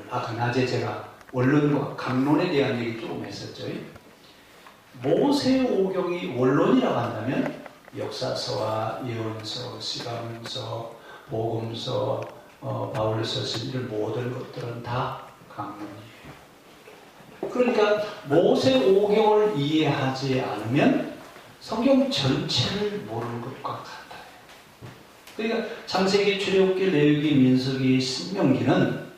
아까 낮에 제가 원론과 강론에 대한 얘기 조금 했었죠. 모세오경이 원론이라고 한다면 역사서와 예언서, 시감서, 복음서, 바울서 이런 모든 것들은 다 강론이에요. 그러니까 모세오경을 이해하지 않으면 성경 전체를 모르는 것과 같아요. 그러니까 창세기, 출애굽기, 레위기, 민수기, 신명기는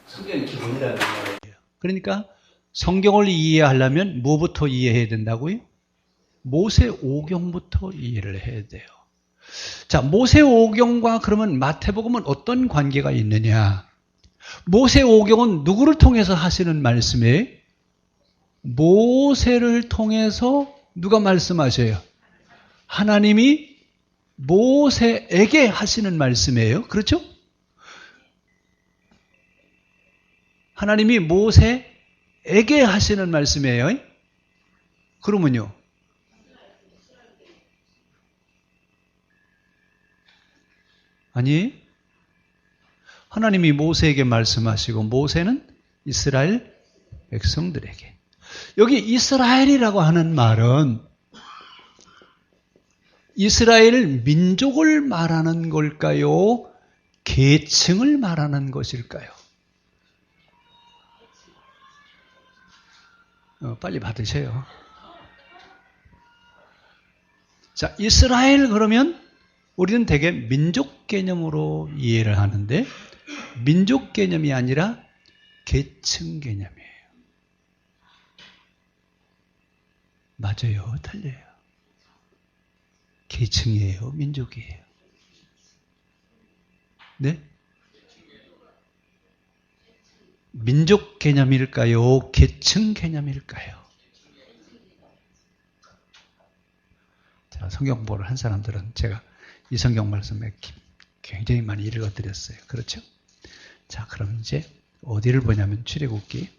성경의 기본이라는 말이에요. 그러니까 성경을 이해하려면 뭐부터 이해해야 된다고요? 모세오경부터 이해를 해야 돼요. 자, 모세오경과 그러면 마태복음은 어떤 관계가 있느냐? 모세오경은 누구를 통해서 하시는 말씀이에요? 모세를 통해서 누가 말씀하셔요? 하나님이 모세에게 하시는 말씀이에요. 그렇죠? 하나님이 모세에게 하시는 말씀이에요. 그러면요. 아니, 하나님이 모세에게 말씀하시고 모세는 이스라엘 백성들에게. 여기 이스라엘이라고 하는 말은 이스라엘 민족을 말하는 걸까요? 계층을 말하는 것일까요? 빨리 받으세요. 자, 이스라엘 그러면 우리는 되게 민족 개념으로 이해를 하는데 민족 개념이 아니라 계층 개념이에요. 맞아요. 틀려요. 계층이에요. 민족이에요. 네? 민족 개념일까요? 계층 개념일까요? 자, 성경 공부를 한 사람들은 제가 이 성경 말씀에 굉장히 많이 읽어드렸어요. 그렇죠? 자, 그럼 이제 어디를 보냐면 출애굽기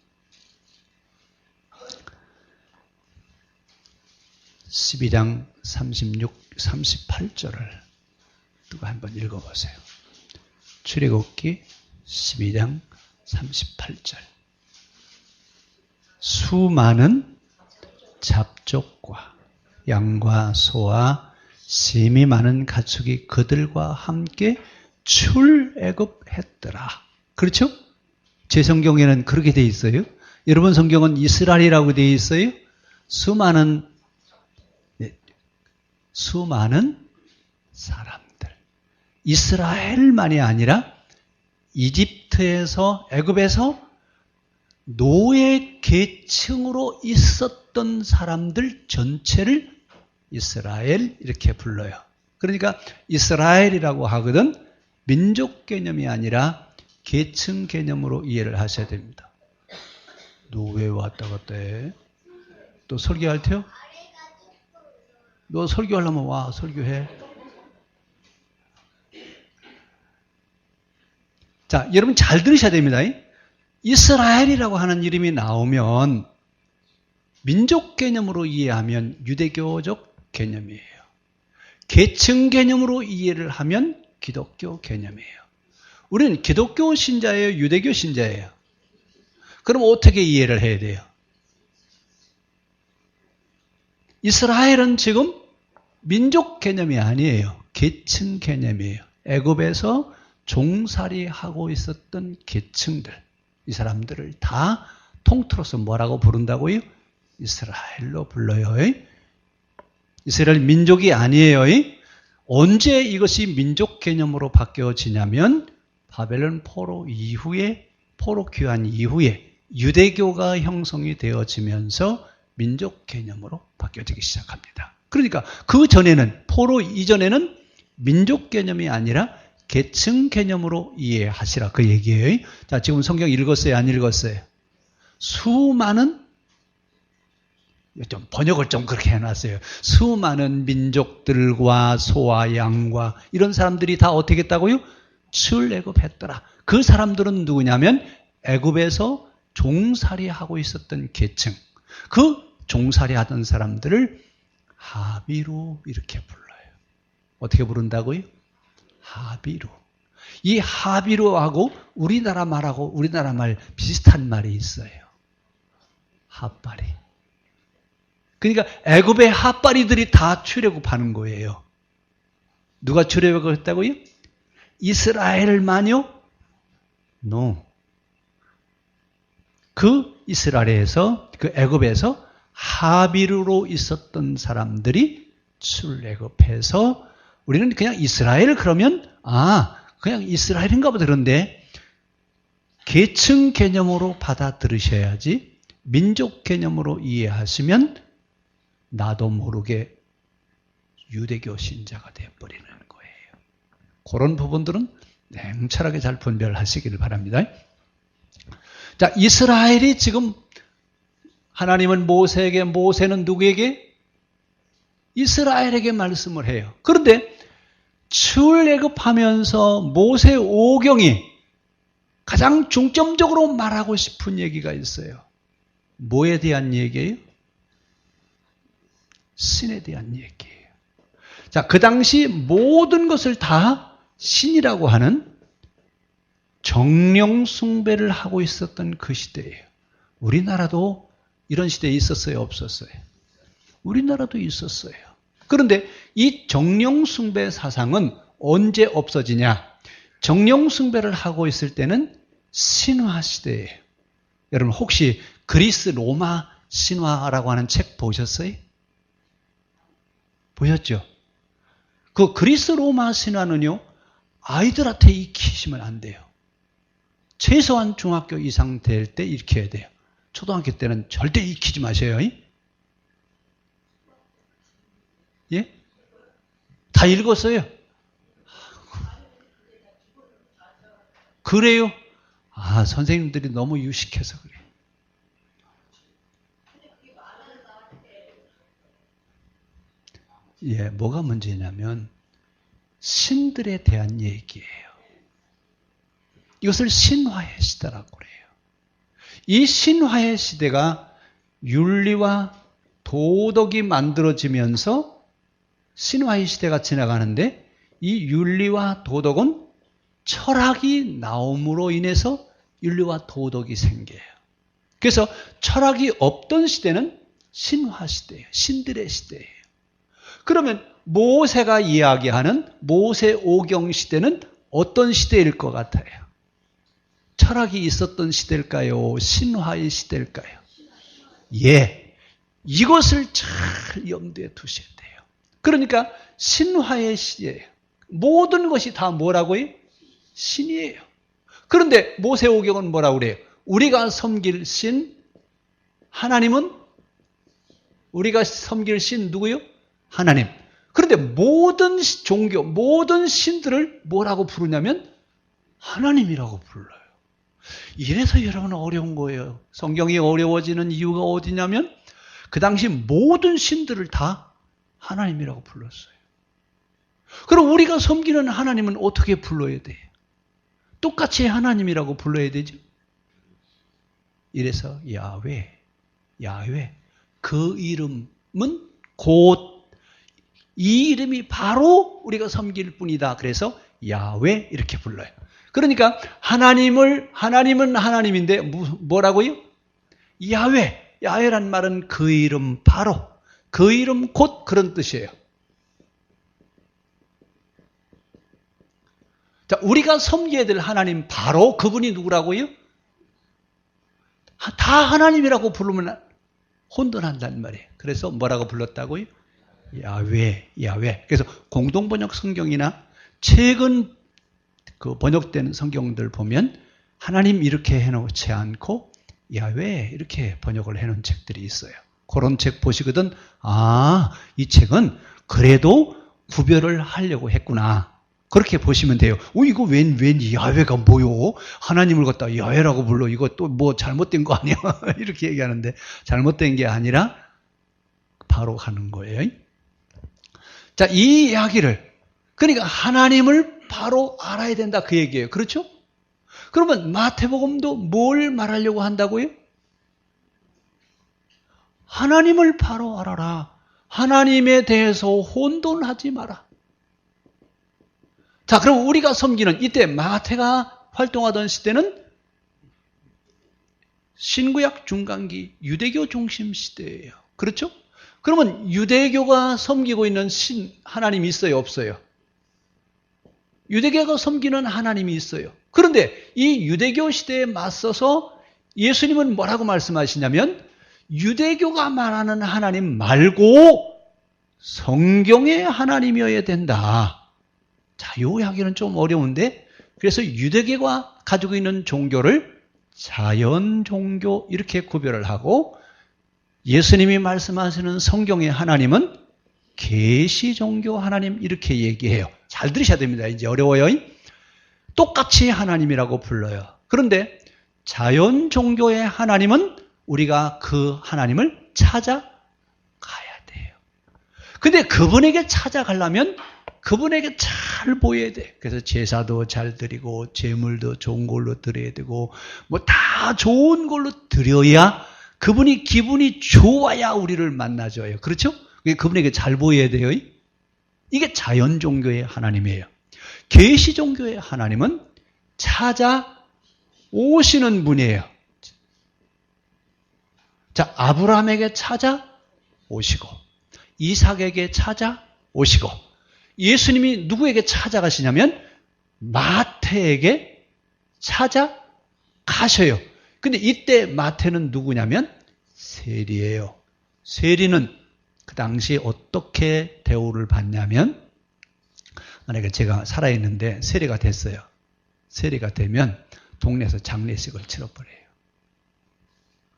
12장 38절을 누가 한번 읽어보세요. 출애굽기 12장 38절. 수많은 잡족과 양과 소와 심이 많은 가축이 그들과 함께 출애굽했더라. 그렇죠? 제 성경에는 그렇게 돼 있어요. 여러분 성경은 이스라엘이라고 돼 있어요. 수많은 사람들. 이스라엘만이 아니라 이집트에서 애굽에서 노예 계층으로 있었던 사람들 전체를 이스라엘 이렇게 불러요. 그러니까 이스라엘이라고 하거든 민족 개념이 아니라 계층 개념으로 이해를 하셔야 됩니다. 너 왜 왔다 갔다 해? 또 설교할 테요? 너 설교하려면 와 설교해. 자, 여러분 잘 들으셔야 됩니다. 이스라엘이라고 하는 이름이 나오면 민족 개념으로 이해하면 유대교적 개념이에요. 계층 개념으로 이해를 하면 기독교 개념이에요. 우리는 기독교 신자예요? 유대교 신자예요? 그럼 어떻게 이해를 해야 돼요? 이스라엘은 지금 민족 개념이 아니에요. 계층 개념이에요. 애굽에서 종살이하고 있었던 계층들, 이 사람들을 다 통틀어서 뭐라고 부른다고요? 이스라엘로 불러요. 이스라엘 민족이 아니에요. 언제 이것이 민족 개념으로 바뀌어지냐면 바벨론 포로 이후에, 포로 귀환 이후에 유대교가 형성이 되어지면서 민족 개념으로 바뀌어지기 시작합니다. 그러니까 그 전에는, 포로 이전에는 민족 개념이 아니라 계층 개념으로 이해하시라 그 얘기예요. 자, 지금 성경 읽었어요? 안 읽었어요? 수많은, 좀 번역을 좀 그렇게 해놨어요. 수많은 민족들과 소와 양과 이런 사람들이 다 어떻게 했다고요? 출애굽했더라. 그 사람들은 누구냐면 애굽에서 종살이하고 있었던 계층. 그 종살이하던 사람들을 하비루 이렇게 불러요. 어떻게 부른다고요? 하비루. 이 하비로하고 우리나라 말하고 우리나라 말 비슷한 말이 있어요. 핫바리. 그러니까 애굽의 핫바리들이 다 출애굽하는 거예요. 누가 출애굽을 했다고요? 이스라엘만요? No. 그 이스라엘에서, 그 애굽에서 하비루로 있었던 사람들이 출애굽해서 우리는 그냥 이스라엘 그러면 그냥 이스라엘인가 보다. 그런데 계층 개념으로 받아들이셔야지 민족 개념으로 이해하시면 나도 모르게 유대교 신자가 되어버리는 거예요. 그런 부분들은 냉철하게 잘 분별하시기를 바랍니다. 자, 이스라엘이 지금 하나님은 모세에게, 모세는 누구에게? 이스라엘에게 말씀을 해요. 그런데 출애굽하면서 모세 오경이 가장 중점적으로 말하고 싶은 얘기가 있어요. 뭐에 대한 얘기예요? 신에 대한 얘기예요. 자, 그 당시 모든 것을 다 신이라고 하는 정령 숭배를 하고 있었던 그 시대예요. 우리나라도 이런 시대에 있었어요, 없었어요? 우리나라도 있었어요. 그런데 이 정령 숭배 사상은 언제 없어지냐? 정령 숭배를 하고 있을 때는 신화 시대예요. 여러분 혹시 그리스 로마 신화라고 하는 책 보셨어요? 보셨죠? 그 그리스 로마 신화는요, 아이들한테 익히시면 안 돼요. 최소한 중학교 이상 될 때 익혀야 돼요. 초등학교 때는 절대 익히지 마세요. 예? 다 읽었어요? 그래요? 선생님들이 너무 유식해서 그래요. 예, 뭐가 문제냐면 신들에 대한 얘기예요. 이것을 신화의 시대라고 그래요. 이 신화의 시대가 윤리와 도덕이 만들어지면서 신화의 시대가 지나가는데 이 윤리와 도덕은 철학이 나옴으로 인해서 윤리와 도덕이 생겨요. 그래서 철학이 없던 시대는 신화 시대예요. 신들의 시대예요. 그러면 모세가 이야기하는 모세 오경 시대는 어떤 시대일 것 같아요? 철학이 있었던 시대일까요? 신화의 시대일까요? 예, 이것을 잘 염두에 두셔야 돼요. 그러니까 신화의 시대예요. 모든 것이 다 뭐라고요? 신이에요. 그런데 모세오경은 뭐라고 그래요? 우리가 섬길 신, 하나님은 우리가 섬길 신 누구요? 하나님. 그런데 모든 종교, 모든 신들을 뭐라고 부르냐면 하나님이라고 불러요. 이래서 여러분 어려운 거예요. 성경이 어려워지는 이유가 어디냐면 그 당시 모든 신들을 다 하나님이라고 불렀어요. 그럼 우리가 섬기는 하나님은 어떻게 불러야 돼요? 똑같이 하나님이라고 불러야 되죠. 이래서 야훼. 그 이름은 곧 이 이름이 바로 우리가 섬길 뿐이다. 그래서 야훼 이렇게 불러요. 그러니까 하나님은 하나님인데 뭐라고요? 야훼란 말은 그 이름 바로, 그 이름 곧 그런 뜻이에요. 자, 우리가 섬겨야 될 하나님 바로 그분이 누구라고요? 다 하나님이라고 부르면 혼돈한단 말이에요. 그래서 뭐라고 불렀다고요? 야훼. 그래서 공동번역 성경이나 최근 그 번역된 성경들 보면 하나님 이렇게 해놓지 않고 야훼 이렇게 번역을 해놓은 책들이 있어요. 그런 책 보시거든, 이 책은 그래도 구별을 하려고 했구나. 그렇게 보시면 돼요. 이거 웬 야훼가 뭐요? 하나님을 갖다 야훼라고 불러. 이거 또 뭐 잘못된 거 아니야? 이렇게 얘기하는데 잘못된 게 아니라 바로 하는 거예요. 자, 이 이야기를, 그러니까 하나님을 바로 알아야 된다 그 얘기예요. 그렇죠? 그러면 마태복음도 뭘 말하려고 한다고요? 하나님을 바로 알아라. 하나님에 대해서 혼돈하지 마라. 자, 그럼 우리가 섬기는 이때 마태가 활동하던 시대는 신구약 중간기 유대교 중심 시대예요. 그렇죠? 그러면 유대교가 섬기고 있는 하나님이 있어요, 없어요? 유대교가 섬기는 하나님이 있어요. 그런데 이 유대교 시대에 맞서서 예수님은 뭐라고 말씀하시냐면 유대교가 말하는 하나님 말고 성경의 하나님이어야 된다. 자, 요 이야기는 좀 어려운데 그래서 유대교가 가지고 있는 종교를 자연 종교 이렇게 구별을 하고 예수님이 말씀하시는 성경의 하나님은 계시 종교 하나님 이렇게 얘기해요. 잘 들으셔야 됩니다. 이제 어려워요. 똑같이 하나님이라고 불러요. 그런데 자연 종교의 하나님은 우리가 그 하나님을 찾아가야 돼요. 근데 그분에게 찾아가려면 그분에게 잘 보여야 돼. 그래서 제사도 잘 드리고 제물도 좋은 걸로 드려야 되고 뭐 다 좋은 걸로 드려야 그분이 기분이 좋아야 우리를 만나줘요. 그렇죠? 그분에게 잘 보여야 돼요. 이게 자연 종교의 하나님이에요. 계시 종교의 하나님은 찾아오시는 분이에요. 자, 아브라함에게 찾아오시고 이삭에게 찾아오시고 예수님이 누구에게 찾아가시냐면 마태에게 찾아가셔요. 근데 이때 마태는 누구냐면 세리예요. 세리는 그 당시에 어떻게 대우를 받냐면 만약에 제가 살아있는데 세리가 됐어요. 세리가 되면 동네에서 장례식을 치러버려요.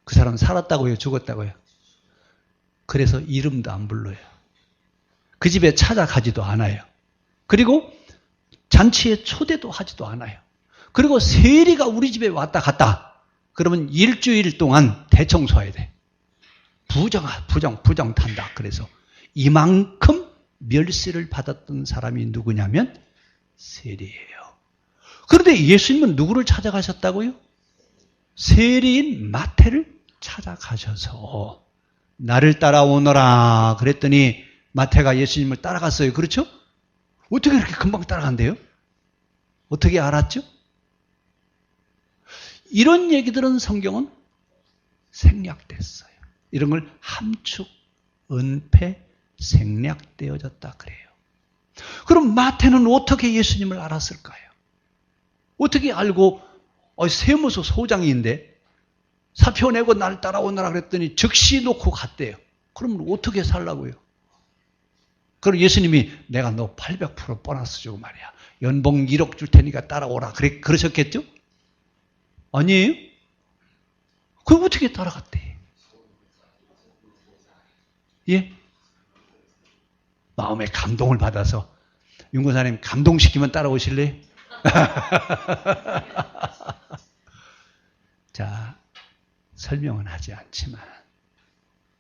그 사람은 살았다고요? 죽었다고요? 그래서 이름도 안 불러요. 그 집에 찾아가지도 않아요. 그리고 잔치에 초대도 하지도 않아요. 그리고 세리가 우리 집에 왔다 갔다. 그러면 일주일 동안 대청소해야 돼. 부정 탄다. 그래서 이만큼 멸시를 받았던 사람이 누구냐면 세리예요. 그런데 예수님은 누구를 찾아가셨다고요? 세리인 마태를 찾아가셔서 나를 따라오너라 그랬더니 마태가 예수님을 따라갔어요. 그렇죠? 어떻게 그렇게 금방 따라간대요? 어떻게 알았죠? 이런 얘기들은 성경은 생략됐어요. 이런 걸 함축, 은폐, 생략되어졌다 그래요. 그럼 마태는 어떻게 예수님을 알았을까요? 어떻게 알고 세무서 소장인데 사표내고 날 따라오너라 그랬더니 즉시 놓고 갔대요. 그럼 어떻게 살라고요? 그럼 예수님이 내가 너 800% 보너스 주고 말이야. 연봉 1억 줄 테니까 따라오라. 그러셨겠죠? 아니에요? 그럼 어떻게 따라갔대? 예? 마음에 감동을 받아서 윤고사님 감동시키면 따라오실래요? 자, 설명은 하지 않지만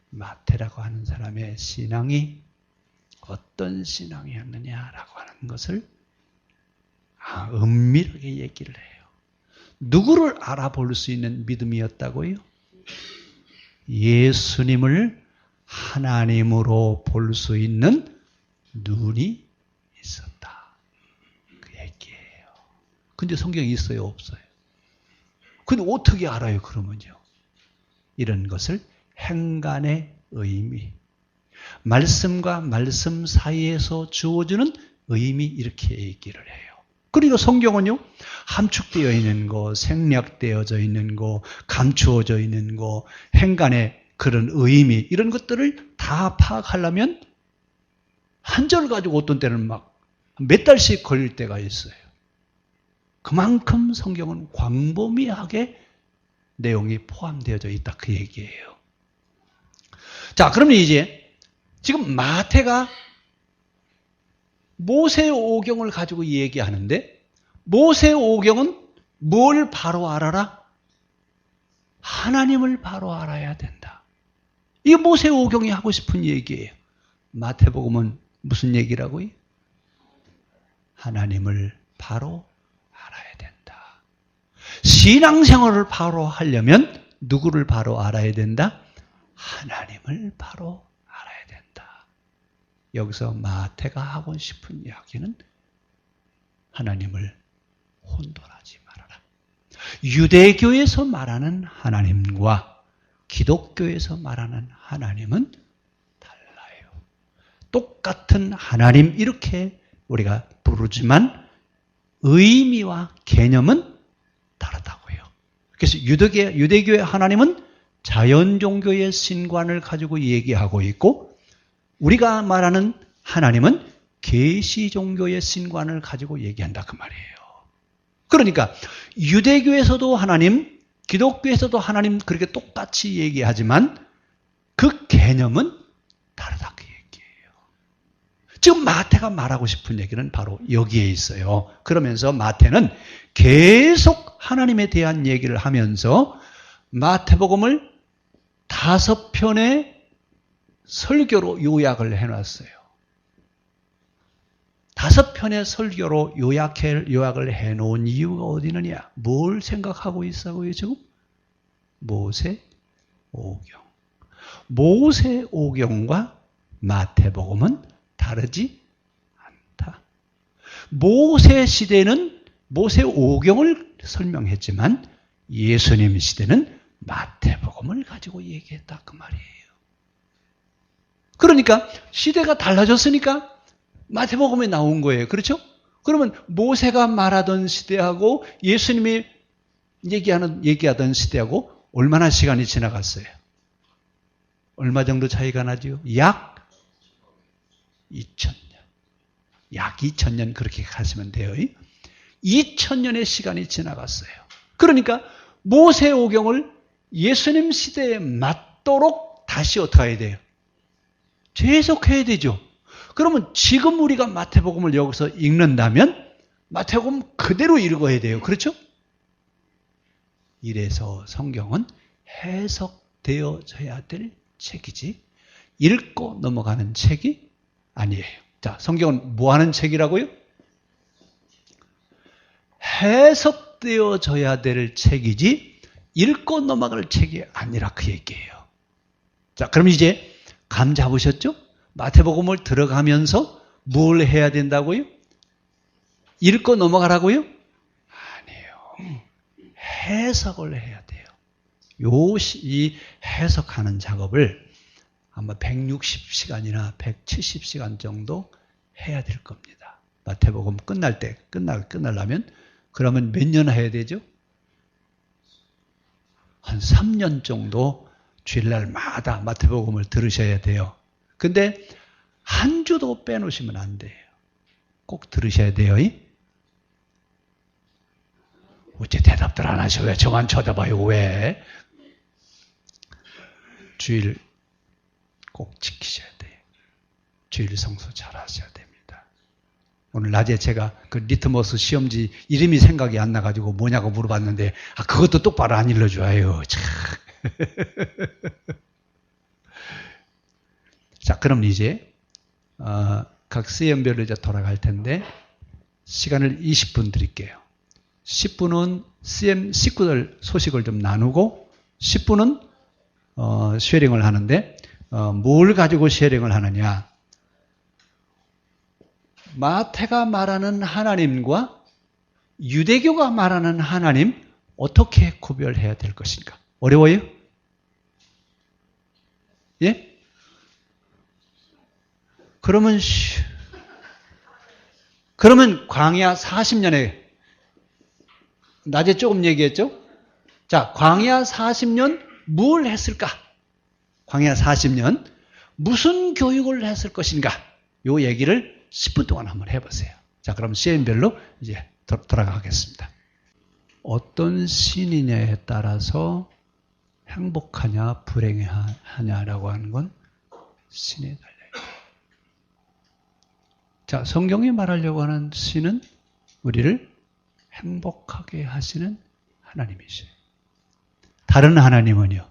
마태라고 하는 사람의 신앙이 어떤 신앙이었느냐라고 하는 것을 은밀하게 얘기를 해요. 누구를 알아볼 수 있는 믿음이었다고요? 예수님을 하나님으로 볼 수 있는 눈이 있었다. 그 얘기예요. 근데 성경이 있어요? 없어요? 근데 어떻게 알아요? 그러면요. 이런 것을 행간의 의미, 말씀과 말씀 사이에서 주어지는 의미 이렇게 얘기를 해요. 그리고 성경은요. 함축되어 있는 거, 생략되어져 있는 거, 감추어져 있는 거, 행간의 그런 의미 이런 것들을 다 파악하려면 한 절 가지고 어떤 때는 막 몇 달씩 걸릴 때가 있어요. 그만큼 성경은 광범위하게 내용이 포함되어져 있다 그 얘기예요. 자, 그러면 이제 지금 마태가 모세오경을 가지고 얘기하는데 모세오경은 뭘 바로 알아라? 하나님을 바로 알아야 된다. 이게 모세오경이 하고 싶은 얘기예요. 마태복음은 무슨 얘기라고요? 하나님을 바로 알아야 된다. 신앙생활을 바로 하려면 누구를 바로 알아야 된다? 하나님을 바로 알아야 된다. 여기서 마태가 하고 싶은 이야기는 하나님을 혼돈하지 말아라. 유대교에서 말하는 하나님과 기독교에서 말하는 하나님은 달라요. 똑같은 하나님 이렇게 우리가 부르지만 의미와 개념은 다르다고요. 그래서 유대교의 하나님은 자연종교의 신관을 가지고 얘기하고 있고 우리가 말하는 하나님은 계시종교의 신관을 가지고 얘기한다 그 말이에요. 그러니까 유대교에서도 하나님, 기독교에서도 하나님 그렇게 똑같이 얘기하지만 그 개념은 다르다 그 얘기예요. 지금 마태가 말하고 싶은 얘기는 바로 여기에 있어요. 그러면서 마태는 계속 하나님에 대한 얘기를 하면서 마태복음을 5편의 설교로 요약을 해놨어요. 5편의 설교로 요약을 해놓은 이유가 어디 있느냐? 뭘 생각하고 있어요 지금? 모세오경. 모세오경과 마태복음은 다르지 않다. 모세 시대는 모세오경을 설명했지만 예수님 시대는 마태복음을 가지고 얘기했다 그 말이에요. 그러니까 시대가 달라졌으니까 마태복음에 나온 거예요. 그렇죠? 그러면 모세가 말하던 시대하고 예수님이 얘기하던 시대하고 얼마나 시간이 지나갔어요? 얼마 정도 차이가 나죠? 약 2000년. 약 2000년 그렇게 가시면 돼요. 2000년의 시간이 지나갔어요. 그러니까 모세오경을 예수님 시대에 맞도록 다시 어떻게 해야 돼요? 재해석해야 되죠. 그러면 지금 우리가 마태복음을 여기서 읽는다면 마태복음 그대로 읽어야 돼요. 그렇죠? 이래서 성경은 해석되어져야 될 책이지 읽고 넘어가는 책이 아니에요. 자, 성경은 뭐 하는 책이라고요? 해석되어져야 될 책이지 읽고 넘어갈 책이 아니라 그 얘기예요. 자, 그럼 이제 감 잡으셨죠? 마태복음을 들어가면서 뭘 해야 된다고요? 읽고 넘어가라고요? 아니에요. 해석을 해야 돼요. 이 해석하는 작업을 아마 160시간이나 170시간 정도 해야 될 겁니다. 마태복음 끝나려면 그러면 몇 년 해야 되죠? 한 3년 정도 주일날마다 마태복음을 들으셔야 돼요. 근데 한 주도 빼놓으시면 안 돼요. 꼭 들으셔야 돼요. 어째 대답들 안 하셔? 왜 저만 쳐다봐요? 왜? 주일 꼭 지키셔야 돼요. 주일 성수 잘 하셔야 됩니다. 오늘 낮에 제가 그 리트머스 시험지 이름이 생각이 안 나가지고 뭐냐고 물어봤는데 그것도 똑바로 안 일러줘요. 참. 자, 그럼 이제 각 CM별로 이제 돌아갈 텐데 시간을 20분 드릴게요. 10분은 CM 식구들 소식을 좀 나누고 10분은 쉐어링을 하는데 뭘 가지고 쉐어링을 하느냐? 마태가 말하는 하나님과 유대교가 말하는 하나님 어떻게 구별해야 될 것인가? 어려워요? 예? 그러면 광야 40년에 낮에 조금 얘기했죠? 자, 광야 40년 뭘 했을까? 광야 40년 무슨 교육을 했을 것인가? 요 얘기를 10분 동안 한번 해보세요. 자, 그럼 시간별로 이제 돌아가겠습니다. 어떤 신이냐에 따라서 행복하냐 불행하냐라고 하는 건 신에 달려요. 자, 성경이 말하려고 하는 신은 우리를 행복하게 하시는 하나님이세요. 다른 하나님은요.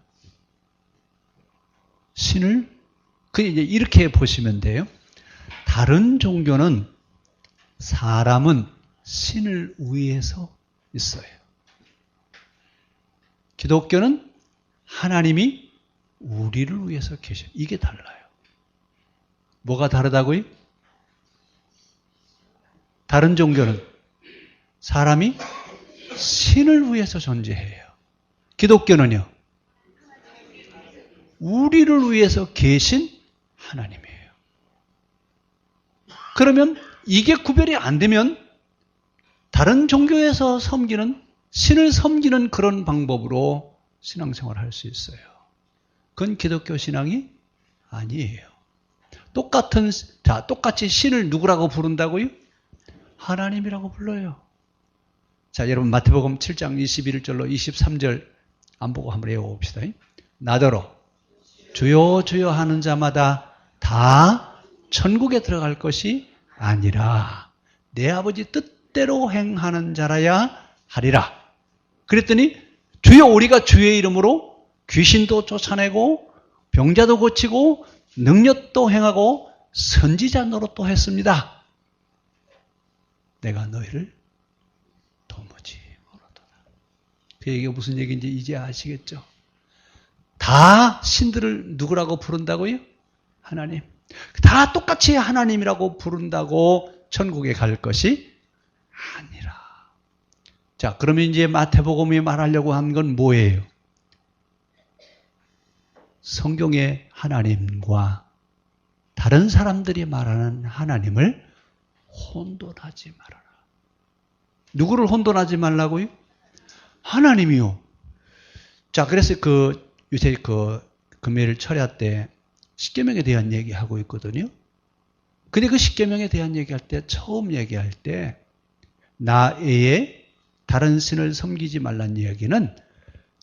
신을 이제 이렇게 보시면 돼요. 다른 종교는 사람은 신을 위해서 있어요. 기독교는 하나님이 우리를 위해서 계셔요. 이게 달라요. 뭐가 다르다고요? 다른 종교는 사람이 신을 위해서 존재해요. 기독교는요, 우리를 위해서 계신 하나님이에요. 그러면 이게 구별이 안 되면 다른 종교에서 섬기는, 신을 섬기는 그런 방법으로 신앙생활을 할 수 있어요. 그건 기독교 신앙이 아니에요. 똑같이 신을 누구라고 부른다고요? 하나님이라고 불러요. 자, 여러분 마태복음 7장 21절로 23절 안 보고 한번 외워봅시다. 나더러 주여 주여 하는 자마다 다 천국에 들어갈 것이 아니라 내 아버지 뜻대로 행하는 자라야 하리라. 그랬더니 주여, 우리가 주의 이름으로 귀신도 쫓아내고 병자도 고치고 능력도 행하고 선지자 노릇도 했습니다. 내가 너희를 도무지 모르도다. 그 얘기가 무슨 얘기인지 이제 아시겠죠? 다 신들을 누구라고 부른다고요? 하나님. 다 똑같이 하나님이라고 부른다고 천국에 갈 것이 아니라. 자, 그러면 이제 마태복음이 말하려고 한 건 뭐예요? 성경의 하나님과 다른 사람들이 말하는 하나님을 혼돈하지 말아라. 누구를 혼돈하지 말라고요? 하나님이요. 자, 그래서 요새 금요일 철야 때 십계명에 대한 얘기하고 있거든요. 근데 그 십계명에 대한 얘기할 때, 처음 얘기할 때, 나 외에 다른 신을 섬기지 말란 이야기는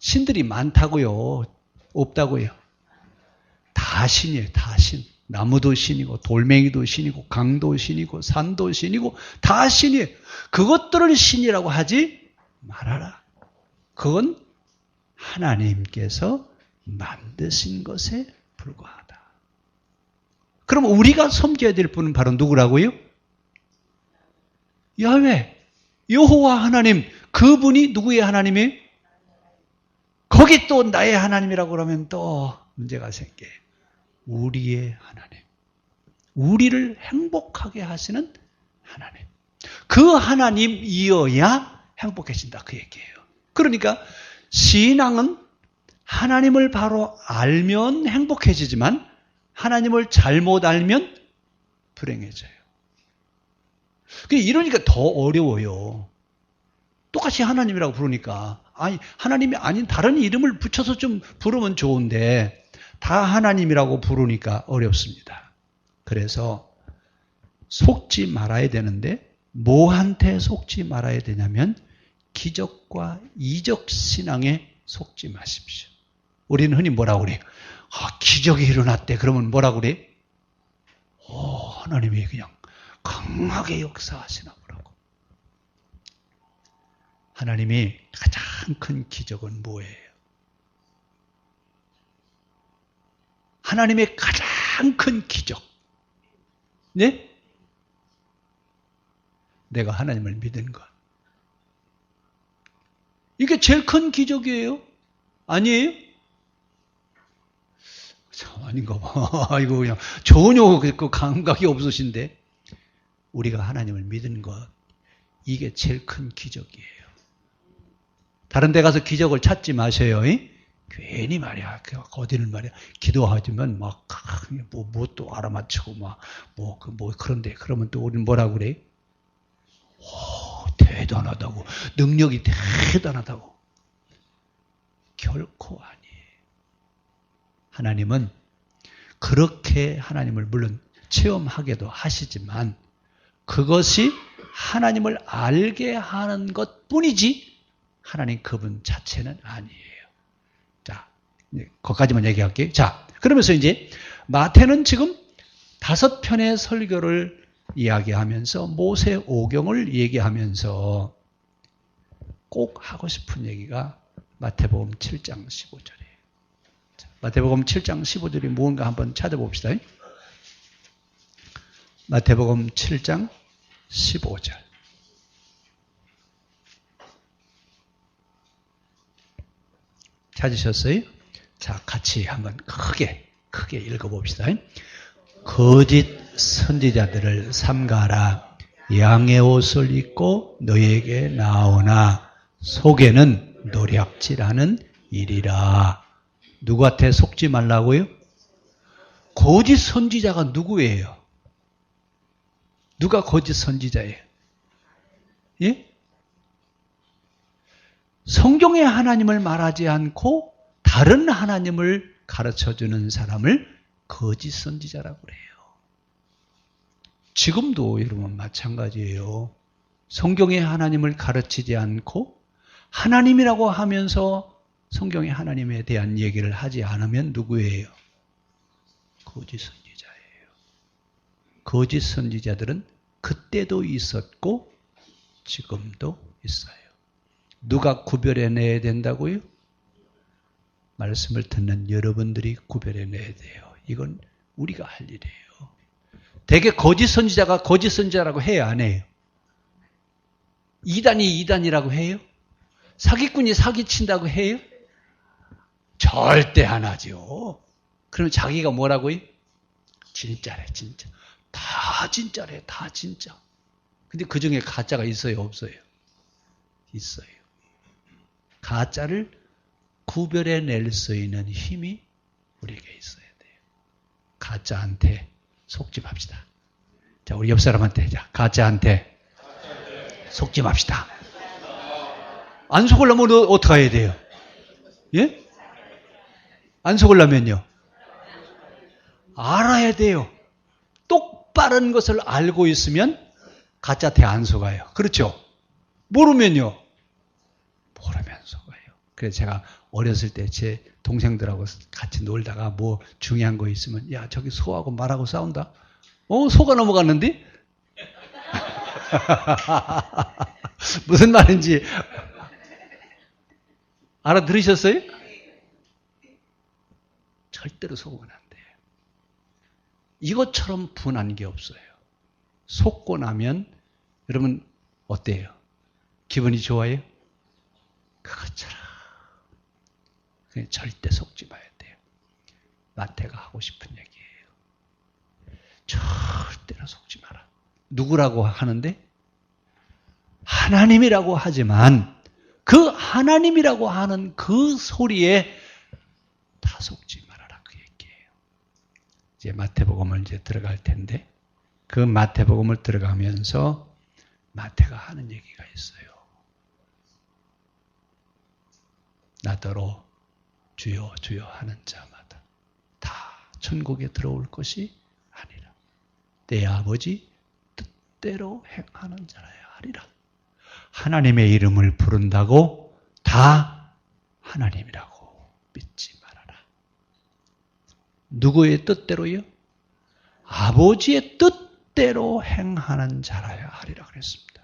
신들이 많다고요? 없다고요? 다 신이에요. 다 신. 나무도 신이고 돌멩이도 신이고 강도 신이고 산도 신이고 다 신이에요. 그것들을 신이라고 하지 말아라. 그건 하나님께서 만드신 것에 불과하다. 그럼 우리가 섬겨야 될 분은 바로 누구라고요? 야훼, 여호와 하나님. 그분이 누구의 하나님이에요? 거기 또 나의 하나님이라고 그러면 또 문제가 생겨요. 우리의 하나님. 우리를 행복하게 하시는 하나님. 그 하나님이어야 행복해진다, 그 얘기예요. 그러니까 신앙은 하나님을 바로 알면 행복해지지만 하나님을 잘못 알면 불행해져요. 이러니까 더 어려워요. 똑같이 하나님이라고 부르니까. 아니, 하나님이 아닌 다른 이름을 붙여서 좀 부르면 좋은데 다 하나님이라고 부르니까 어렵습니다. 그래서 속지 말아야 되는데 뭐한테 속지 말아야 되냐면 기적과 이적 신앙에 속지 마십시오. 우리는 흔히 뭐라고 그래요? 기적이 일어났대. 그러면 뭐라고 그래? 하나님이 그냥 강하게 역사하시나 보라고. 하나님이 가장 큰 기적은 뭐예요? 하나님의 가장 큰 기적. 네? 내가 하나님을 믿은 것. 이게 제일 큰 기적이에요? 아니에요? 참, 아닌가 봐. 이거 그냥 전혀 그 감각이 없으신데. 우리가 하나님을 믿은 것. 이게 제일 큰 기적이에요. 다른 데 가서 기적을 찾지 마세요. 괜히 말이야. 어디는 말이야. 기도하지만 막, 또 알아맞히고 그런데. 그러면 또 우리는 뭐라고 그래? 대단하다고. 능력이 대단하다고. 결코 아니에요. 하나님은 그렇게 하나님을 물론 체험하게도 하시지만 그것이 하나님을 알게 하는 것 뿐이지 하나님 그분 자체는 아니에요. 자, 거기까지만 얘기할게요. 자, 그러면서 이제 마태는 지금 5편의 설교를 이야기하면서 모세 오경을 얘기하면서 꼭 하고 싶은 얘기가 마태복음 7장 15절이에요. 자, 마태복음 7장 15절이 무언가 한번 찾아봅시다. 마태복음 7장 15절. 찾으셨어요? 자, 같이 한번 크게 읽어봅시다. 거짓 선지자들을 삼가라. 양의 옷을 입고 너에게 나오나 속에는 노략질하는 일이라. 누구한테 속지 말라고요? 거짓 선지자가 누구예요? 누가 거짓 선지자예요? 예? 성경의 하나님을 말하지 않고 다른 하나님을 가르쳐주는 사람을 거짓 선지자라고 그래요. 지금도 여러분 마찬가지예요. 성경의 하나님을 가르치지 않고 하나님이라고 하면서 성경의 하나님에 대한 얘기를 하지 않으면 누구예요? 거짓 선지자예요. 거짓 선지자들은 그때도 있었고 지금도 있어요. 누가 구별해내야 된다고요? 말씀을 듣는 여러분들이 구별해내야 돼요. 이건 우리가 할 일이에요. 대개 거짓 선지자가 거짓 선지자라고 해요, 안 해요? 이단이 이단이라고 해요? 사기꾼이 사기친다고 해요? 절대 안 하죠. 그럼 자기가 뭐라고요? 진짜래, 진짜. 다 진짜래, 다 진짜. 근데 그 중에 가짜가 있어요, 없어요? 있어요. 가짜를 구별해낼 수 있는 힘이 우리에게 있어야 돼요. 가짜한테 속지 맙시다. 자, 우리 옆 사람한테, 자, 가짜한테 속지 맙시다. 안 속으려면 어떻게 해야 돼요? 예? 안 속으려면요? 알아야 돼요. 똑바른 것을 알고 있으면 가짜한테 안 속아요. 그렇죠? 모르면요? 모르면 속아요. 그래서 제가 어렸을 때 제 동생들하고 같이 놀다가 뭐 중요한 거 있으면 야, 저기 소하고 말하고 싸운다. 소가 넘어갔는데? 무슨 말인지 알아들으셨어요? 절대로 속으면 안 돼요. 이것처럼 분한 게 없어요. 속고 나면 여러분 어때요? 기분이 좋아요? 그것처럼 절대 속지 마야 돼요. 마태가 하고 싶은 얘기예요. 절대로 속지 마라. 누구라고 하는데? 하나님이라고 하지만 그 하나님이라고 하는 그 소리에 다 속지 말아라, 그 얘기예요. 이제 마태복음을 이제 들어갈 텐데 그 마태복음을 들어가면서 마태가 하는 얘기가 있어요. 나더러 주여 주여 하는 자마다 다 천국에 들어올 것이 아니라 내 아버지 뜻대로 행하는 자라야 하리라. 하나님의 이름을 부른다고 다 하나님이라고 믿지 말아라. 누구의 뜻대로요? 아버지의 뜻대로 행하는 자라야 하리라 그랬습니다.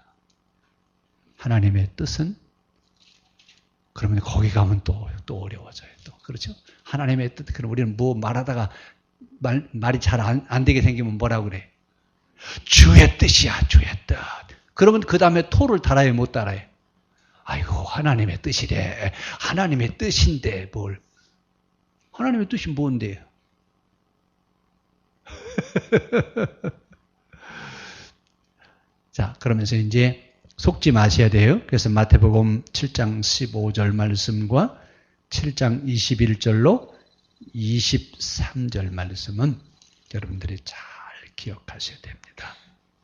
하나님의 뜻은 그러면 거기 가면 또 어려워져요. 또 그렇죠? 하나님의 뜻. 그럼 우리는 뭐 말하다가 말이 잘 안 되게 생기면 뭐라고 그래? 주의 뜻이야, 주의 뜻. 그러면 그 다음에 토를 달아요, 못 달아요? 아이고, 하나님의 뜻이래. 하나님의 뜻인데 뭘? 하나님의 뜻이 뭔데요? 자, 그러면서 이제 속지 마셔야 돼요. 그래서 마태복음 7장 15절 말씀과 7장 21절로 23절 말씀은 여러분들이 잘 기억하셔야 됩니다.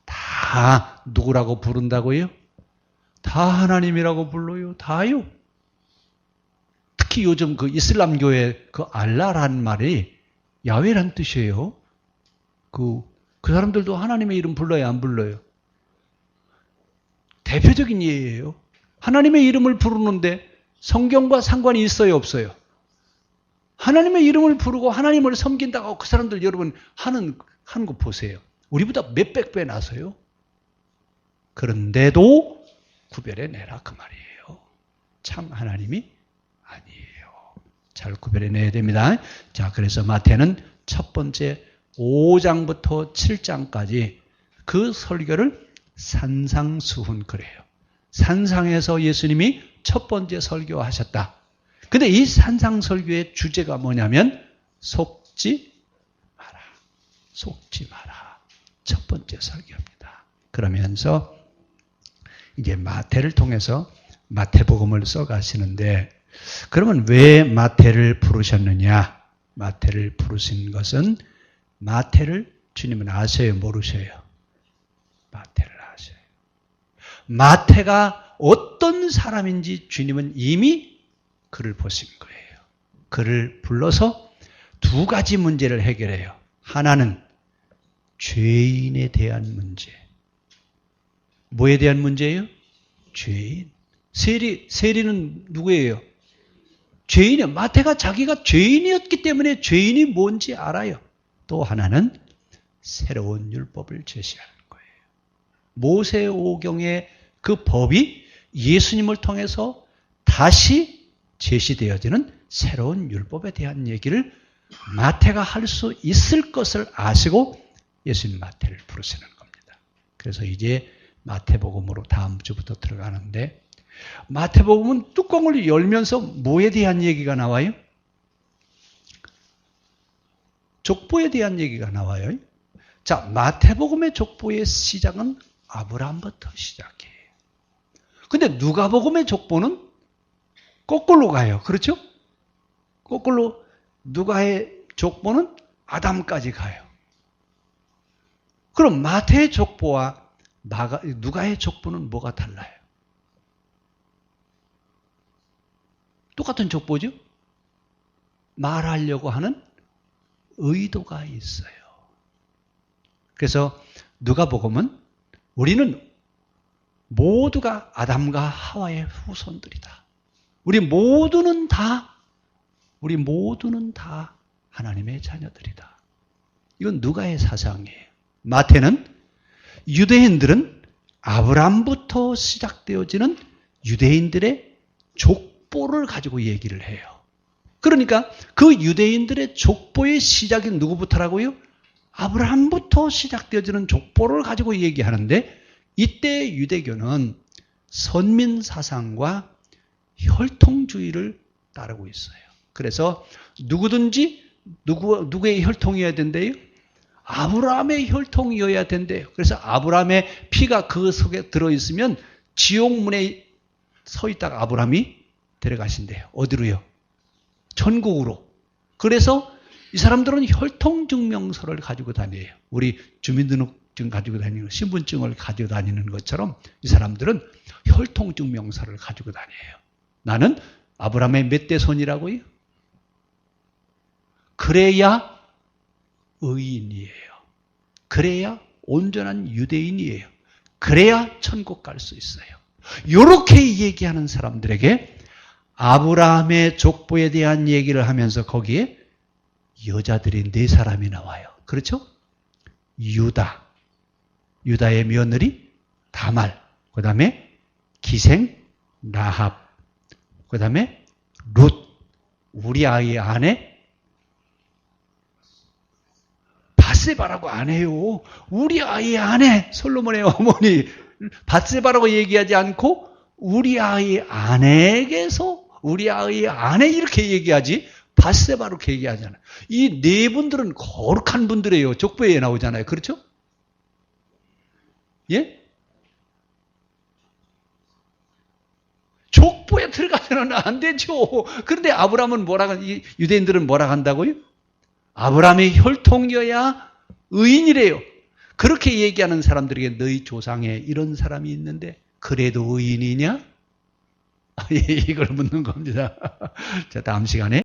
다 누구라고 부른다고요? 다 하나님이라고 불러요. 다요. 특히 요즘 그 이슬람교의 그 알라라는 말이 야훼란 뜻이에요. 그 사람들도 하나님의 이름 불러요, 안 불러요? 대표적인 예예요. 하나님의 이름을 부르는데 성경과 상관이 있어요, 없어요? 하나님의 이름을 부르고 하나님을 섬긴다고 그 사람들 여러분 하는 거 보세요. 우리보다 몇백 배 나서요. 그런데도 구별해내라 그 말이에요. 참 하나님이 아니에요. 잘 구별해내야 됩니다. 자, 그래서 마태는 첫 번째 5장부터 7장까지 그 설교를 산상수훈 그래요. 산상에서 예수님이 첫 번째 설교하셨다. 근데 이 산상설교의 주제가 뭐냐면 속지 마라. 속지 마라. 첫 번째 설교입니다. 그러면서 이제 마태를 통해서 마태복음을 써가시는데, 그러면 왜 마태를 부르셨느냐? 마태를 부르신 것은, 마태를 주님은 아세요, 모르셔요? 마태를 아셔요. 마태가 어떤 사람인지 주님은 이미 그를 보신 거예요. 그를 불러서 두 가지 문제를 해결해요. 하나는 죄인에 대한 문제. 뭐에 대한 문제예요? 죄인. 세리는 누구예요? 죄인이요. 마태가 자기가 죄인이었기 때문에 죄인이 뭔지 알아요. 또 하나는 새로운 율법을 제시하는 거예요. 모세오경의 그 법이 예수님을 통해서 다시 제시되어지는 새로운 율법에 대한 얘기를 마태가 할 수 있을 것을 아시고 예수님 마태를 부르시는 겁니다. 그래서 이제 마태복음으로 다음 주부터 들어가는데, 마태복음은 뚜껑을 열면서 뭐에 대한 얘기가 나와요? 족보에 대한 얘기가 나와요. 자, 마태복음의 족보의 시작은 아브라함부터 시작해요. 근데 누가복음의 족보는 거꾸로 가요. 그렇죠? 거꾸로 누가의 족보는 아담까지 가요. 그럼 마태의 족보와 누가의 족보는 뭐가 달라요? 똑같은 족보죠? 말하려고 하는 의도가 있어요. 그래서 누가복음은 우리는 모두가 아담과 하와의 후손들이다. 우리 모두는 다 하나님의 자녀들이다. 이건 누가의 사상이에요. 마태는 유대인들은 아브람부터 시작되어지는 유대인들의 족보를 가지고 얘기를 해요. 그러니까 그 유대인들의 족보의 시작이 누구부터라고요? 아브라함부터 시작되어지는 족보를 가지고 얘기하는데, 이때 유대교는 선민사상과 혈통주의를 따르고 있어요. 그래서 누구든지 누구의 혈통이어야 된대요? 아브라함의 혈통이어야 된대요. 그래서 아브라함의 피가 그 속에 들어있으면 지옥문에 서 있다가 아브라함이 데려가신대요. 어디로요? 천국으로. 그래서 이 사람들은 혈통증명서를 가지고 다녀요. 우리 주민등록증 가지고 다니는, 신분증을 가지고 다니는 것처럼 이 사람들은 혈통증명서를 가지고 다녀요. 나는 아브라함의 몇 대 손이라고요? 그래야 의인이에요. 그래야 온전한 유대인이에요. 그래야 천국 갈 수 있어요. 이렇게 얘기하는 사람들에게 아브라함의 족보에 대한 얘기를 하면서 거기에 여자들이 4사람이 나와요. 그렇죠? 유다의 며느리 다말, 그 다음에 기생 라합, 그 다음에 룻, 우리아의 아내 밧세바라고 안 해요. 우리아의 아내, 솔로몬의 어머니 밧세바라고 얘기하지 않고 우리아의 아내에게서 우리아의 아내 이렇게 얘기하지, 밧세바로 이렇게 얘기하잖아요. 이 네 분들은 거룩한 분들이에요. 족보에 나오잖아요. 그렇죠? 예? 족보에 들어가서는 안 되죠. 그런데 아브라함은 유대인들은 뭐라 한다고요? 아브라함의 혈통이어야 의인이래요. 그렇게 얘기하는 사람들에게 너희 조상에 이런 사람이 있는데 그래도 의인이냐? 이걸 묻는 겁니다. 자, 다음 시간에